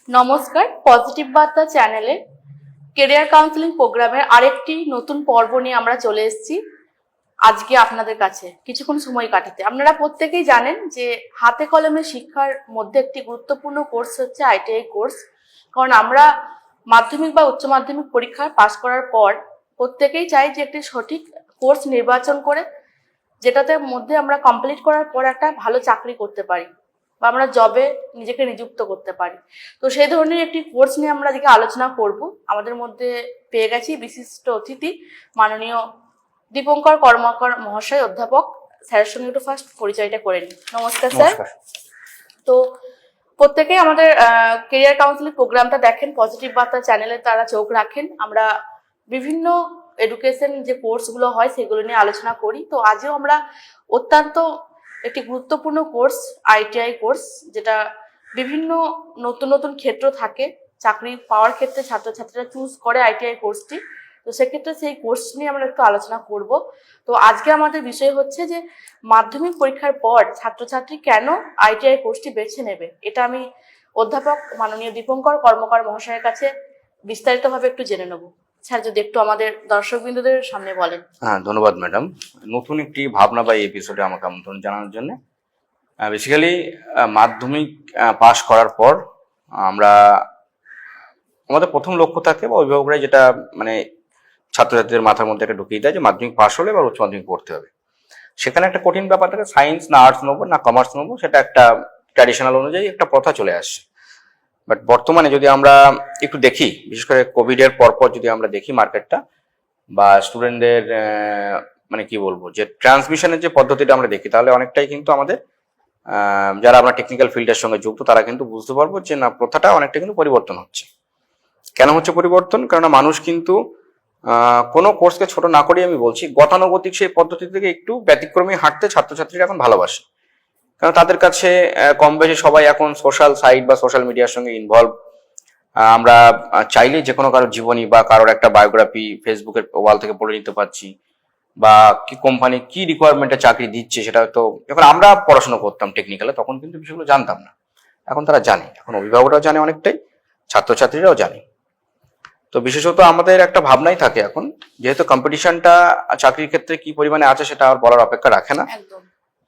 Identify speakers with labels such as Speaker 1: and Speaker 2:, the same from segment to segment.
Speaker 1: নমস্কার, পজিটিভ বার্তা চ্যানেলে কেরিয়ার কাউন্সেলিং প্রোগ্রামের আরেকটি নতুন পর্ব নিয়ে আমরা চলে এসেছি আজকে আপনাদের কাছে কিছুক্ষণ সময় কাটাতে। আপনারা প্রত্যেকেই জানেন যে হাতে কলমে শিক্ষার মধ্যে একটি গুরুত্বপূর্ণ কোর্স হচ্ছে আইটিআই কোর্স। কারণ আমরা মাধ্যমিক বা উচ্চ মাধ্যমিক পরীক্ষায় পাশ করার পর প্রত্যেকেই চাই যে একটি সঠিক কোর্স নির্বাচন করে যেটাতে মধ্যে আমরা কমপ্লিট করার পর একটা ভালো চাকরি করতে পারি বা আমরা জবে নিজেকে নিযুক্ত করতে পারি। তো সেই ধরনের একটি কোর্স নিয়ে আমরা আজকে আলোচনা করব। আমাদের মধ্যে পেয়ে গেছি বিশিষ্ট অতিথি মাননীয় দীপঙ্কর কর্মকার মহাশয়, অধ্যাপক। স্যারের সঙ্গে একটু ফার্স্ট পরিচয়টা করে নিই। নমস্কার স্যার। তো প্রত্যেকেই আমাদের কেরিয়ার কাউন্সিলিং প্রোগ্রামটা দেখেন, পজিটিভ বার্তা চ্যানেলে তারা চোখ রাখেন। আমরা বিভিন্ন এডুকেশন যে কোর্সগুলো হয় সেগুলো নিয়ে আলোচনা করি। তো আজও আমরা অত্যন্ত একটি গুরুত্বপূর্ণ কোর্স আইটিআই কোর্স, যেটা বিভিন্ন নতুন নতুন ক্ষেত্র থাকে চাকরি পাওয়ার ক্ষেত্রে ছাত্রছাত্রীরা চুজ করে আইটিআই কোর্সটি। তো সেক্ষেত্রে সেই কোর্স নিয়ে আমরা একটু আলোচনা করব। তো আজকে আমাদের বিষয় হচ্ছে যে মাধ্যমিক পরীক্ষার পর ছাত্রছাত্রী কেন আইটিআই কোর্সটি বেছে নেবে। এটা আমি অধ্যাপক মাননীয় দীপঙ্কর কর্মকার মহাশয়ের কাছে বিস্তারিতভাবে একটু জেনে নেব। স্যার, যদি একটু আমাদের দর্শকবৃন্দদের সামনে বলেন।
Speaker 2: হ্যাঁ, ধন্যবাদ ম্যাডাম। নতুন একটি ভাবনা বা এপিসোডে আমাকে আমন্ত্রণ জানানোর জন্য। বেসিক্যালি মাধ্যমিক পাশ করার পর আমরা আমাদের প্রথম লক্ষ্য থাকে বা অভিভাবকরা যেটা মানে ছাত্রছাত্রীদের মাথার মধ্যে একটা ঢুকিয়ে দেয় যে মাধ্যমিক পাশ হলে এবার উচ্চ মাধ্যমিক পড়তে হবে। সেখানে একটা কঠিন ব্যাপার থাকে, সায়েন্স না আর্টস নেবো না কমার্স নেবো, সেটা একটা ট্র্যাডিশনাল অনুযায়ী একটা প্রথা চলে আসছে। বাট বর্তমানে যদি আমরা একটু দেখি, বিশেষ করে কোভিডের পরপর যদি আমরা দেখি মার্কেটটা বা স্টুডেন্টদের মানে কি বলবো যে ট্রান্সমিশনের যে পদ্ধতিটা আমরা দেখি, তাহলে অনেকটাই কিন্তু আমাদের যারা আমরা টেকনিক্যাল ফিল্ডের সঙ্গে যুক্ত তারা কিন্তু বুঝতে পারবো যে না, প্রথাটা অনেকটা কিন্তু পরিবর্তন হচ্ছে। কেন হচ্ছে পরিবর্তন? কেননা মানুষ কিন্তু কোনো কোর্সকে ছোট না করেই আমি বলছি গতানুগতিক সেই পদ্ধতি থেকে একটু ব্যতিক্রমী হাঁটতে ছাত্রছাত্রীরা এখন ভালোবাসে। কারণ তাদের কাছে কম বেশি সবাই এখন সোশ্যাল সাইট বা সোশ্যাল মিডিয়ার সঙ্গে ইনভলভ। আমরা চাইলে যে কোনো কারোর জীবনী বা কারোর একটা বায়োগ্রাফি ফেসবুকের ওয়াল থেকে পড়ে নিতে পারছি, বা কি কোম্পানি কি রিকোয়ারমেন্টে চাকরি দিচ্ছে সেটা হয়তো যখন আমরা পড়াশোনা করতাম টেকনিক্যালে তখন কিন্তু বিষয়গুলো জানতাম না, এখন তারা জানে। এখন অভিভাবকরাও জানে অনেকটাই, ছাত্রছাত্রীরাও জানে। তো বিশেষত আমাদের একটা ভাবনাই থাকে এখন, যেহেতু কম্পিটিশনটা চাকরির ক্ষেত্রে কি পরিমাণে আছে সেটা আর বলার অপেক্ষা রাখে না।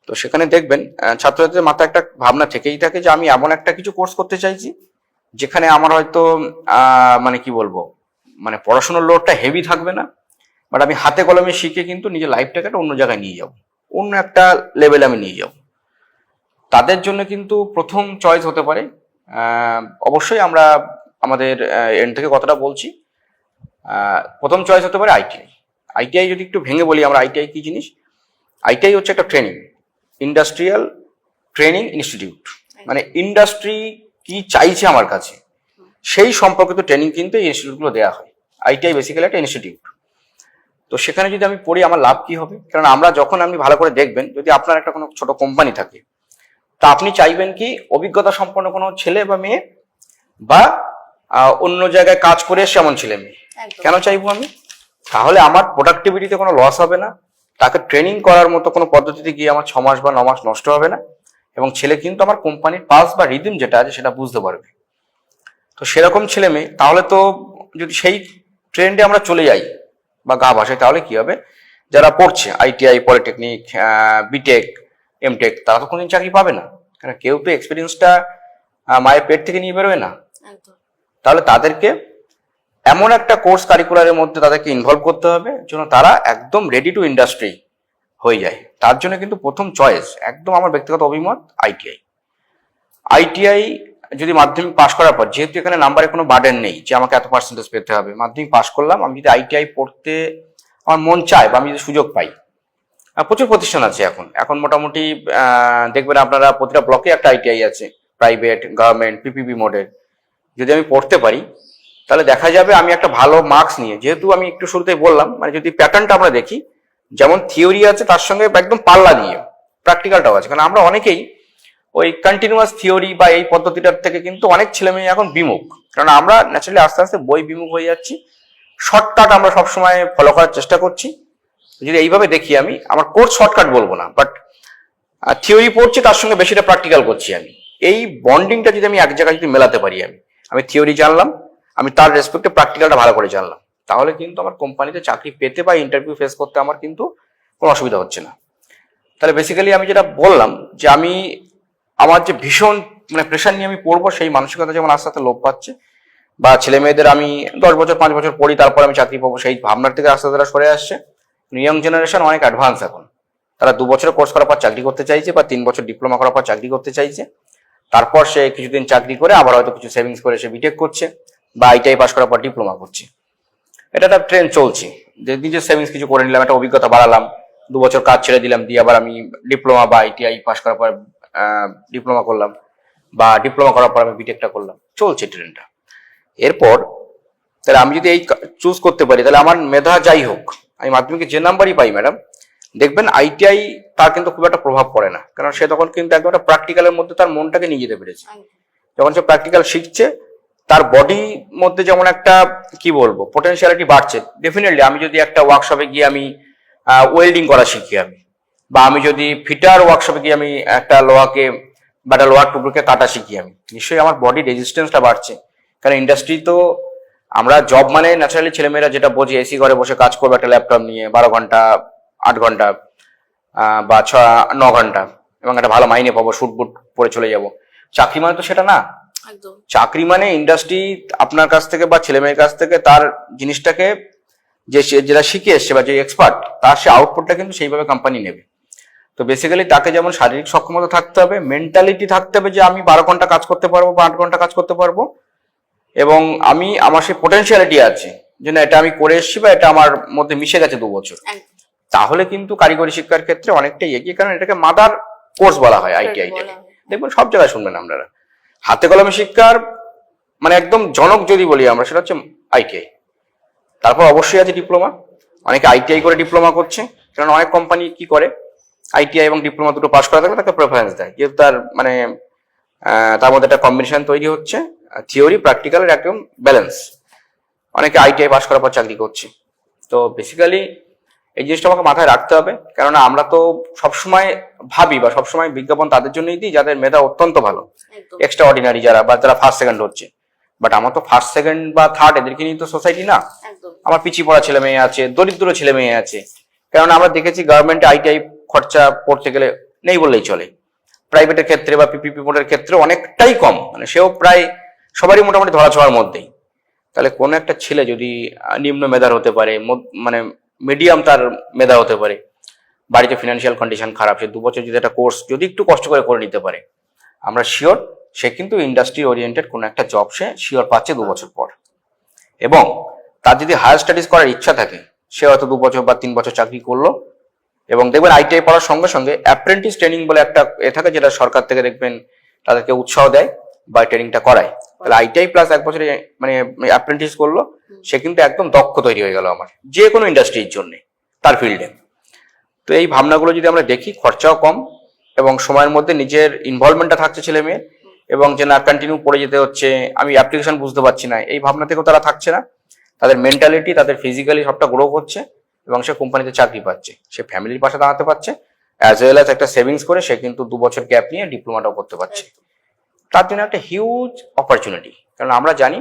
Speaker 2: তো সেখানে দেখবেন ছাত্রছাত্রীদের মাথায় একটা ভাবনা থেকেই থাকে যে আমি এমন একটা কিছু কোর্স করতে চাইছি যেখানে আমার হয়তো মানে কি বলবো মানে পড়াশোনার লোডটা হেভি থাকবে না, বাট আমি হাতে কলমে শিখে কিন্তু নিজের লাইফটাকে একটা অন্য জায়গায় নিয়ে যাব, অন্য একটা লেভেলে আমি নিয়ে যাব। তাদের জন্য কিন্তু প্রথম চয়েস হতে পারে, অবশ্যই আমরা আমাদের এন্ড থেকে কথাটা বলছি, প্রথম চয়েস হতে পারে আইটিআই। আইটিআই যদি একটু ভেঙে বলি আমরা, আইটিআই কি জিনিস? আইটিআই হচ্ছে একটা ট্রেনিং, ইন্ডাস্ট্রিয়াল ট্রেনিং ইনস্টিটিউট। মানে ইন্ডাস্ট্রি কি চাইছে আমার কাছে সেই সম্পর্কিত ট্রেনিং কিন্তু এই ইনস্টিটিউটগুলো দেওয়া হয়। আইটিআই বেসিক্যালি একটা ইনস্টিটিউট। তো সেখানে যদি আমি পড়ি আমার লাভ কি হবে? কারণ আমরা যখন আপনি ভালো করে দেখবেন, যদি আপনার একটা কোনো ছোট কোম্পানি থাকে, তা আপনি চাইবেন কি অভিজ্ঞতা সম্পন্ন কোনো ছেলে বা মেয়ে বা অন্য জায়গায় কাজ করে এসে এমন ছেলে মেয়ে। কেন চাইবো আমি? তাহলে আমার প্রোডাক্টিভিটিতে কোনো লস হবে না, তাকে ট্রেনিং করার মতো কোনো পদ্ধতিতে গিয়ে আমার 6 মাস বা 9 মাস নষ্ট হবে না, এবং ছেলে কিন্তু আমার কোম্পানির পালস বা রিদিম যেটা আছে সেটা বুঝতে পারবে। তো সেরকম ছেলে মেয়ে, তাহলে তো যদি সেই ট্রেন্ডে আমরা চলে যাই বা গা ভাসাই, তাহলে কি হবে? যারা পড়ছে আইটিআই, পলিটেকনিক, বিটেক, এমটেক, তারা তো কোনোদিন চাকরি পাবে না, কারণ কেউ তো এক্সপিরিয়েন্সটা মায়ের পেট থেকে নিয়ে বেরোয় না। তাহলে তাদেরকে এমন একটা কোর্স কারিকুলারের মধ্যে তাদেরকে ইনভলভ করতে হবে যেন তারা একদম রেডি টু ইন্ডাস্ট্রি হয়ে যায়। তার জন্য কিন্তু প্রথম চয়েস একদম আমার ব্যক্তিগত অভিমত আইটিআই। আইটিআই যদি মাধ্যমিক পাশ করার পর, যেহেতু এখানে নাম্বারে কোনো বার্ডেন নেই যে আমাকে এত পার্সেন্টেজ পেতে হবে, মাধ্যমিক পাশ করলাম, আমি যদি আইটিআই পড়তে আমার মন চায় বা আমি যদি সুযোগ পাই, প্রচুর প্রতিষ্ঠান আছে এখন। এখন মোটামুটি দেখবেন আপনারা প্রতিটা ব্লকে একটা আইটিআই আছে, প্রাইভেট, গভর্নমেন্ট, পিপিপি মোডের। যদি আমি পড়তে পারি তাহলে দেখা যাবে আমি একটা ভালো মার্কস নিয়ে, যেহেতু আমি একটু শুরুতেই বললাম মানে যদি প্যাটার্নটা আমরা দেখি, যেমন থিওরি আছে তার সঙ্গে একদম পাল্লা দিয়ে প্র্যাকটিক্যালটাও আছে। কারণ আমরা অনেকেই ওই কন্টিনিউয়াস থিওরি বা এই পদ্ধতিটার থেকে কিন্তু অনেক ছেলে মেয়ে এখন বিমুখ, কারণ আমরা ন্যাচারালি আস্তে আস্তে বই বিমুখ হয়ে যাচ্ছি। শর্টকাট আমরা সবসময় ফলো করার চেষ্টা করছি। যদি এইভাবে দেখি, আমি আমার কোর্স শর্টকাট বলবো না, বাট থিওরি পড়ছি তার সঙ্গে বেশিটা প্র্যাকটিক্যাল করছি আমি। এই বন্ডিংটা যদি আমি এক জায়গায় যদি মেলাতে পারি, আমি আমি থিওরি জানলাম, আমি তার রেসপেক্টে প্র্যাকটিক্যালটা ভালো করে জানলাম, তাহলে কিন্তু আমার কোম্পানিতে চাকরি পেতে বা ইন্টারভিউ ফেস করতে আমার কিন্তু কোনো অসুবিধা হচ্ছে না। তাহলে বেসিক্যালি আমি যেটা বললাম যে আমি আমার যে ভীষণ মানে প্রেশার নিয়ে আমি পড়বো সেই মানসিকতা যেমন আস্তে আস্তে লোপ পাচ্ছে, বা ছেলে মেয়েদের আমি 10 বছর 5 বছর পড়ি তারপর আমি চাকরি পাবো সেই ভাবনার থেকে আস্তে আস্তে তারা সরে আসছে। ইয়ং জেনারেশন অনেক অ্যাডভান্স এখন, তারা 2 বছরের কোর্স করার পর চাকরি করতে চাইছে বা 3 বছর ডিপ্লোমা করার পর চাকরি করতে চাইছে, তারপর সে কিছুদিন চাকরি করে আবার হয়তো কিছু সেভিংস করে সে বিটেক করছে বা আইটিআই পাস করার পর ডিপ্লোমা করছে। এটা একটা ট্রেন্ড চলছে যে নিজের সেভিংস কিছু করে নিলাম, একটা অভিজ্ঞতা বাড়ালাম, 2 বছর কাজ ছেড়ে দিলাম, দিয়ে আবার আমি ডিপ্লোমা বা আইটিআই পাস করার পর ডিপ্লোমা করলাম বা ডিপ্লোমা করার পর আমি বিটেকটা করলাম, চলছে ট্রেন্ডটা। এরপর তাহলে আমি যদি এই চুজ করতে পারি তাহলে আমার মেধা যাই হোক, আমি মাধ্যমিকে যে নাম্বারই পাই ম্যাডাম, দেখবেন আইটিআই তার কিন্তু খুব একটা প্রভাব পড়ে না, কারণ সে তখন কিন্তু একদম একটা প্র্যাকটিক্যালের মধ্যে তার মনটাকে নিয়ে যেতে পেরেছে। যখন সে প্র্যাকটিক্যাল শিখছে তার বডির মধ্যে যেমন একটা কি বলবো পোটেনশিয়ালিটি বাড়ছে। ডেফিনেটলি আমি যদি একটা ওয়ার্কশপে গিয়ে আমি ওয়েল্ডিং করা শিখি আমি, বা আমি যদি ফিটার ওয়ার্কশপে গিয়ে আমি একটা লোহাকে বা একটা লোহার টুকরোকে কাটা শিখি আমি, নিশ্চয়ই আমার বডি রেজিস্ট্যান্সটা বাড়ছে। কারণ ইন্ডাস্ট্রি তো আমরা জব মানে ন্যাচারালি ছেলেমেয়েরা যেটা বোঝে এসি ঘরে বসে কাজ করবে একটা ল্যাপটপ নিয়ে 12 ঘন্টা 8 ঘন্টা বা 9 ঘন্টা এবং একটা ভালো মাইনে পাবো, শুট বুট পরে চলে যাব। চাকরি মানে তো সেটা না।
Speaker 1: একদম।
Speaker 2: চাকরি মানে ইন্ডাস্ট্রি আপনার কাছ থেকে বা ছেলে মেয়ের কাছ থেকে তার জিনিসটাকে যে যেটা শিখে এসছে বা যে এক্সপার্ট তার সে আউটপুটটা কিন্তু সেইভাবে কোম্পানি নেবে। তো বেসিক্যালি তাকে যেমন শারীরিক সক্ষমতা থাকতে হবে, মেন্টালিটি থাকতে হবে যে আমি 12 ঘন্টা কাজ করতে পারবো বা 8 ঘন্টা কাজ করতে পারবো, এবং আমি আমার সেই পোটেনশিয়ালিটি আছে যে না এটা আমি করে এসেছি বা এটা আমার মধ্যে মিশে গেছে 2 বছর, তাহলে কিন্তু কারিগরি শিক্ষার ক্ষেত্রে অনেকটাই এগিয়ে। কারণ এটাকে মাদার কোর্স বলা হয় আইটিআইটাকে, দেখবেন সব জায়গায় শুনবেন আপনারা। হাতে কলমে শিক্ষার মানে একদম জনক যদি বলি আমরা সেটা হচ্ছে আইটিআই, তারপর অবশ্যই আছে ডিপ্লোমা। অনেকে আইটিআই করে ডিপ্লোমা করছে, কারণ অনেক কোম্পানি কি করে আইটিআই এবং ডিপ্লোমা দুটো পাস করা থাকলে তাকে প্রেফারেন্স দেয়, যেহেতু তার মানে তার মধ্যে একটা কম্বিনেশন তৈরি হচ্ছে, থিওরি প্র্যাকটিক্যালের একদম ব্যালেন্স। অনেকে আইটিআই পাস করার পর চাকরি করছে। তো বেসিক্যালি এই জিনিসটা আমাকে মাথায় রাখতে হবে, কেননা আমরা তো সবসময় ভাবি বা সবসময় বিজ্ঞাপন তাদের জন্যই দিই যাদের মেধা অত্যন্ত ভালো, এক্সট্রা অর্ডিনারি যারা বা যারা ফার্স্ট সেকেন্ড হচ্ছে। বাট আমার তো ফার্স্ট সেকেন্ড বা থার্ড এদেরকে নিয়ে তো সোসাইটি না, আমার পিছিয়ে পড়া ছেলে মেয়ে আছে, দরিদ্র ছেলে মেয়ে আছে। কারণ আমরা দেখেছি গভর্নমেন্টে আইটিআই খরচা পড়তে গেলে নেই বললেই চলে, প্রাইভেটের ক্ষেত্রে বা পিপিপি বোর্ডের ক্ষেত্রে অনেকটাই কম, মানে সেও প্রায় সবারই মোটামুটি ধরা ছোঁয়ার মধ্যেই। তাহলে কোন একটা ছেলে যদি নিম্ন মেধার হতে পারে, মানে মিডিয়াম তার মেধা হতে পারে, বাড়িতে ফিনান্সিয়াল কন্ডিশন খারাপ, সে 2 বছর যদি একটা কোর্স যদি একটু কষ্ট করে নিতে পারে, আমরা শিওর সে কিন্তু ইন্ডাস্ট্রি ওরিয়েন্টেড কোনো একটা জব সে শিওর পাচ্ছে 2 বছর পর। এবং তার যদি হায়ার স্টাডিজ করার ইচ্ছা থাকে সে হয়তো 2 বছর বা 3 বছর চাকরি করলো, এবং দেখবেন আইটিআই পড়ার সঙ্গে সঙ্গে অ্যাপ্রেন্টিস ট্রেনিং বলে একটা থাকে যেটা সরকার থেকে দেখবেন তাদেরকে উৎসাহ দেয় বা ট্রেনিংটা করায়। তাহলে আইটিআই প্লাস 1 বছরে মানে অ্যাপ্রেন্টিস করলো, সে কিন্তু একদম দক্ষ তৈরি হয়ে গেল আমার যে কোনো ইন্ডাস্ট্রির জন্য তার ফিল্ডে। তো এই ভাবনাগুলো যদি আমরা দেখি, খরচাও কম এবং সময়ের মধ্যে নিজের ইনভলভমেন্টটা থাকছে ছেলে মেয়ের, এবং যে না কন্টিনিউ পড়ে যেতে হচ্ছে আমি অ্যাপ্লিকেশন বুঝতে পারছি না, এই ভাবনা থেকেও তারা থাকছে না। তাদের মেন্টালিটি তাদের ফিজিক্যালি সবটা গ্রো করছে এবং সে কোম্পানিতে চাকরি পাচ্ছে, সে ফ্যামিলির পাশে দাঁড়াতে পারছে, অ্যাজ ওয়েল অ্যাজ একটা সেভিংস করে সে কিন্তু 2 বছর গ্যাপ নিয়ে ডিপ্লোমাটাও করতে পারছে। তার জন্য একটা হিউজ অপরচুনিটি। কারণ আমরা জানি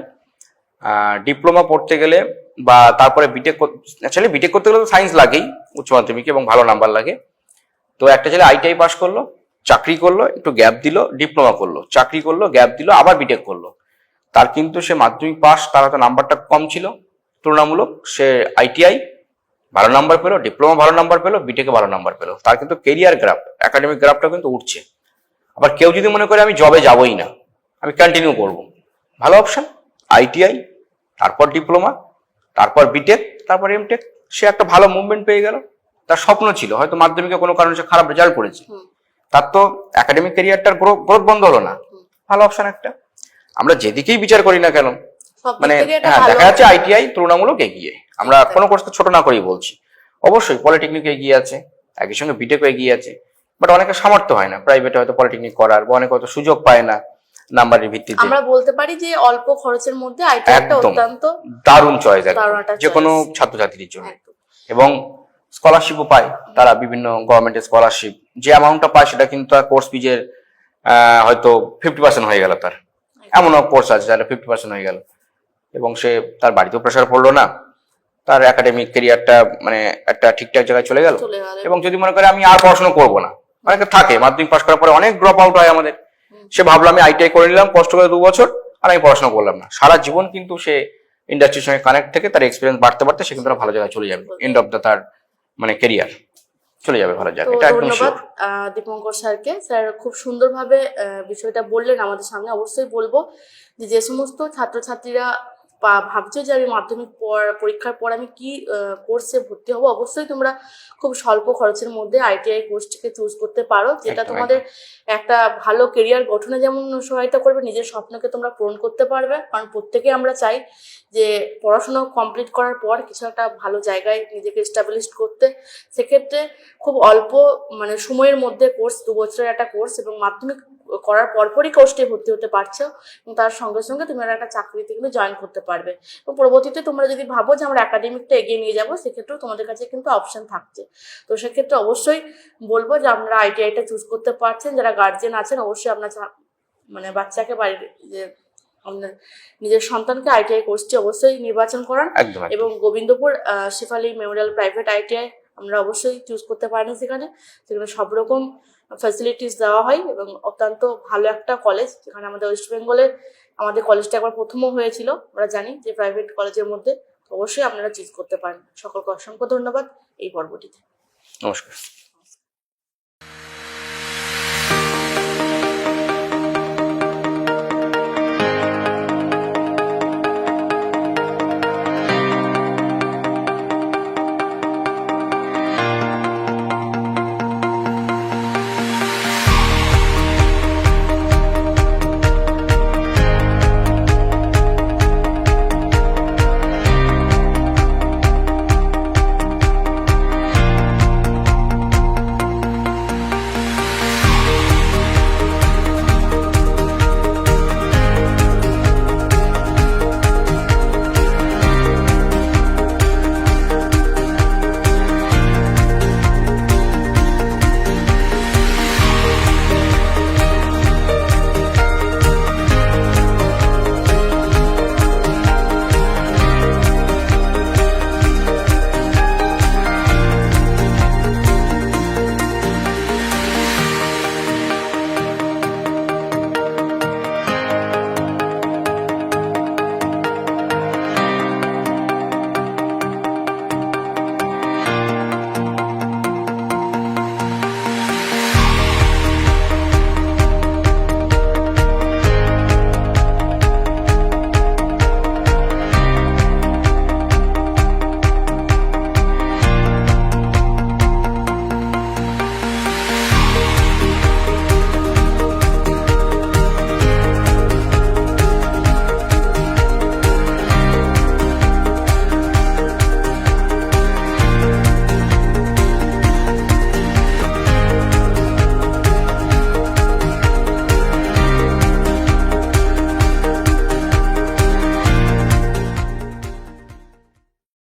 Speaker 2: ডিপ্লোমা পড়তে গেলে বা তারপরে বিটেক, অ্যাকচুয়ালি বিটেক করতে গেলে তো সায়েন্স লাগেই, উচ্চ মাধ্যমিকে, এবং ভালো নাম্বার লাগে। তো একটা ছেলে আইটিআই পাস করলো, চাকরি করলো, একটু গ্যাপ দিল, ডিপ্লোমা করলো, চাকরি করলো, গ্যাপ দিল, আবার বিটেক করলো, তার কিন্তু সে মাধ্যমিক পাস, তার হয়তো নাম্বারটা কম ছিল তুলনামূলক, সে আইটিআই ভালো নাম্বার পেলো, ডিপ্লোমা ভালো নাম্বার পেলো, বিটেকে ভালো নাম্বার পেলো, তার কিন্তু কেরিয়ার গ্রাফ, একাডেমিক গ্রাফটা কিন্তু উঠছে। আবার কেউ যদি মনে করে আমি জবে যাবোই না, আমি কন্টিনিউ করবো, ভালো অপশন আইটিআই, তারপর ডিপ্লোমা, তারপর বিটেক, তারপর এমটেক, সে একটা ভালো মুভমেন্ট পেয়ে গেল। তার স্বপ্ন ছিল হয়তো মাধ্যমিকে কোনো কারণে সে খারাপ রেজাল্ট করেছে, তার তো একাডেমিক ক্যারিয়ারটার গ্রোথ বন্ধ হলো না, ভালো অপশন একটা। আমরা যেদিকেই বিচার করি না কেন, মানে হ্যাঁ দেখা যাচ্ছে আইটিআই তুলনামূলক এগিয়ে, আমরা কোনো কোর্সকে ছোট না করেই বলছি। অবশ্যই পলিটেকনিক এগিয়ে আছে, একই সঙ্গে বিটেক এগিয়ে আছে, বাট অনেকের সামর্থ্য হয় না প্রাইভেটে হয়তো পলিটেকনিক করার, বা অনেকে হয়তো সুযোগ পায় না নাম্বারের ভিত্তিতে।
Speaker 1: আমরা বলতে পারি যে অল্প খরচের মধ্যে আইটিআই একটা অত্যন্ত
Speaker 2: দারুণ চয়েস যে কোনো ছাত্রছাত্রীর জন্য। এবং স্কলারশিপও পায় তারা, বিভিন্ন গভর্নমেন্টের স্কলারশিপ, যে অ্যামাউন্টটা পায় সেটা কিন্তু তার কোর্স ফিজের হয়তো 50% হয়ে গেল তার, এমনও কোর্স আছে যারা 50% হয়ে গেল, এবং সে তার বাড়িতেও প্রেশার পড়লো না, তার একাডেমিক কেরিয়ারটা মানে একটা ঠিকঠাক জায়গায় চলে গেল।
Speaker 1: চলে গেল।
Speaker 2: এবং যদি মনে করে আমি আর পড়াশোনা করবো না, অনেকে থাকে মাধ্যমিক পাস করার পরে অনেক ড্রপ আউট হয় আমাদের, সে ভাবলো আমি আইটিআই করে নিলাম কষ্ট করে 2 বছর, আর আমি পড়াশোনা করলাম না, সারা জীবন কিন্তু সে ইন্ডাস্ট্রির সঙ্গে কানেক্ট থেকে তার এক্সপিরিয়েন্স বাড়তে বাড়তে সে কিন্তু একটা ভালো জায়গায় চলে যাবে, এন্ড অফ দ্য তার মানে কেরিয়ার চলে যাবে ভালো জায়গায়,
Speaker 1: তো
Speaker 2: এটা একদম
Speaker 1: ধন্যবাদ
Speaker 2: sure।
Speaker 1: দীপঙ্কর স্যারকে। স্যার খুব সুন্দরভাবে বিষয়টা বললেন আমাদের সামনে। অবশ্যই বলবো যে যে সমস্ত ছাত্রছাত্রীরা ভাবছো যে আমি মাধ্যমিক পরীক্ষার পর আমি কি কোর্সে ভর্তি হবো, অবশ্যই তোমরা খুব স্বল্প খরচের মধ্যে আইটিআই কোর্সটিকে চুজ করতে পারো, যেটা
Speaker 2: একদম,
Speaker 1: তোমাদের একটা ভালো কেরিয়ার গঠনে যেমন সহায়তা করবে, নিজের স্বপ্নকে তোমরা পূরণ করতে পারবে। কারণ প্রত্যেকেই আমরা চাই যে পড়াশোনা কমপ্লিট করার পর কিছু একটা ভালো জায়গায় নিজেকে এস্টাবলিশ করতে। সেক্ষেত্রে খুব অল্প মানে সময়ের মধ্যে কোর্স, 2 বছরের একটা কোর্স, এবং মাধ্যমিক করার পরপরই কোর্সটি ভর্তি হতে পারছো, এবং তার সঙ্গে সঙ্গে তুমি একটা চাকরিতে কিন্তু জয়েন করতে পারবে। এবং পরবর্তীতে তোমরা যদি ভাবো যে আমরা একাডেমিকটা এগিয়ে নিয়ে যাবো, সেক্ষেত্রেও তোমাদের কাছে কিন্তু অপশন থাকছে। তো সেক্ষেত্রে অবশ্যই বলবো যে আপনারা আইটিআইটা চুজ করতে পারছেন। যারা গার্জেন আছেন অবশ্যই আপনার মানে বাচ্চাকে বাড়ির যে আপনার নিজের সন্তানকে আইটিআই কোর্সটি অবশ্যই নির্বাচন করান,
Speaker 2: একদম।
Speaker 1: এবং Gobindapur Shefali Memorial private ITI আমরা অবশ্যই চুজ করতে পারেন। সেখানে সব রকম ফ্যাসিলিটিস দেওয়া হয়, এবং অত্যন্ত ভালো একটা কলেজ, যেখানে আমাদের ওয়েস্ট বেঙ্গলের আমাদের কলেজটা একবার প্রথমও হয়েছিল, আমরা জানি যে প্রাইভেট কলেজের মধ্যে। অবশ্যই আপনারা চুজ করতে পারেন। সকলকে অসংখ্য ধন্যবাদ এই পর্বটিতে।
Speaker 2: নমস্কার।